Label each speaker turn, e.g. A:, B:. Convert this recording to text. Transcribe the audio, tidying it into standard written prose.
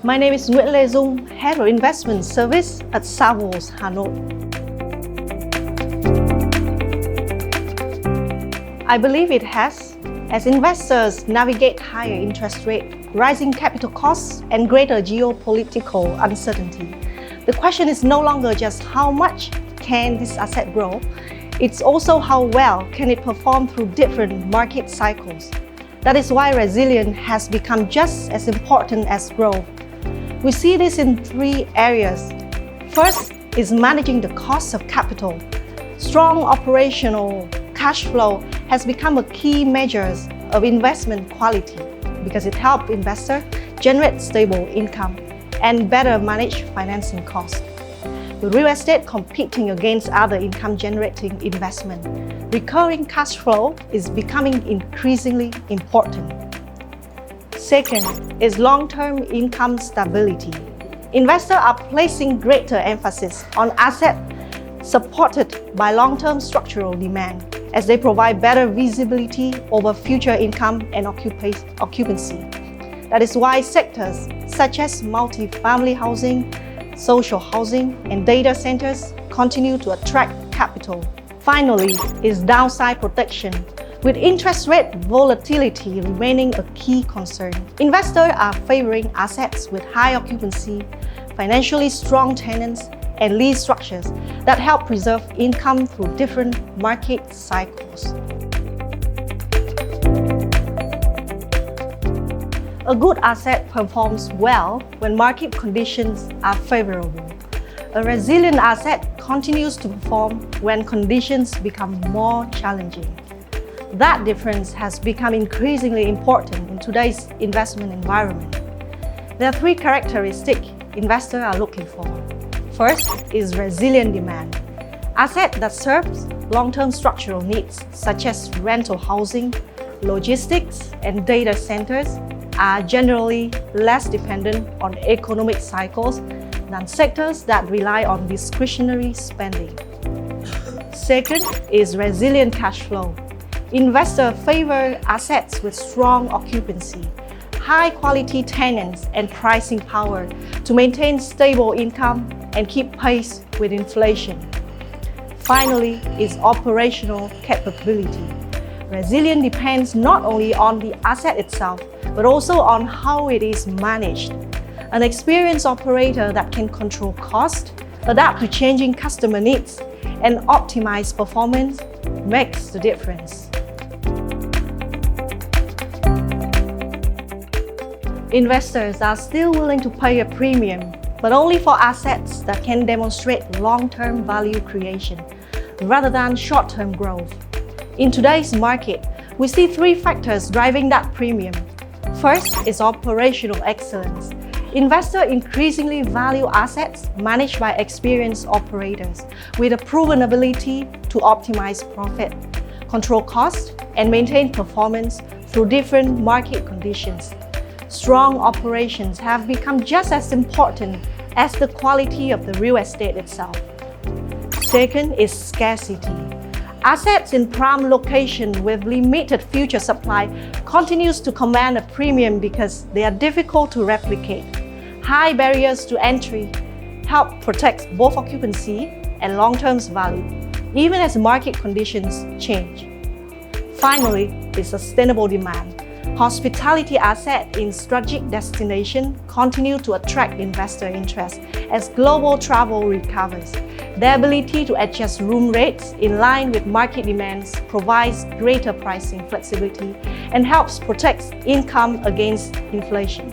A: My name is Nguyễn Lê Dung, Head of Investment Service at Savills Hà Nội. I believe it has, as investors navigate higher interest rate, rising capital costs, and greater geopolitical uncertainty. The question is no longer just how much can this asset grow, it's also how well can it perform through different market cycles. That is why resilience has become just as important as growth. We see this in three areas. First is managing the cost of capital. Strong operational cash flow has become a key measure of investment quality because it helps investors generate stable income and better manage financing costs. With real estate competing against other income-generating investment, recurring cash flow is becoming increasingly important. Second is long-term income stability. Investors are placing greater emphasis on assets supported by long-term structural demand as they provide better visibility over future income and occupancy. That is why sectors such as multi-family housing, social housing, and data centers continue to attract capital. Finally is downside protection. With interest rate volatility remaining a key concern, investors are favoring assets with high occupancy, financially strong tenants, and lease structures that help preserve income through different market cycles. A good asset performs well when market conditions are favorable. A resilient asset continues to perform when conditions become more challenging. That difference has become increasingly important in today's investment environment. There are three characteristics investors are looking for. First is resilient demand. Assets that serve long-term structural needs such as rental housing, logistics, and data centers are generally less dependent on economic cycles than sectors that rely on discretionary spending. Second is resilient cash flow. Investors favor assets with strong occupancy, high-quality tenants, and pricing power to maintain stable income and keep pace with inflation. Finally is operational capability. Resilience depends not only on the asset itself, but also on how it is managed. An experienced operator that can control cost, adapt to changing customer needs, and optimize performance makes the difference. Investors are still willing to pay a premium, but only for assets that can demonstrate long-term value creation rather than short-term growth. In today's market, we see three factors driving that premium. First is operational excellence. Investors increasingly value assets managed by experienced operators with a proven ability to optimize profit, control costs, and maintain performance through different market conditions. Strong operations have become just as important as the quality of the real estate itself. Second is scarcity. Assets in prime location with limited future supply continues to command a premium because they are difficult to replicate. High barriers to entry help protect both occupancy and long-term value, even as market conditions change. Finally is sustainable demand. Hospitality assets in strategic destinations continue to attract investor interest as global travel recovers. Their ability to adjust room rates in line with market demands provides greater pricing flexibility and helps protect income against inflation.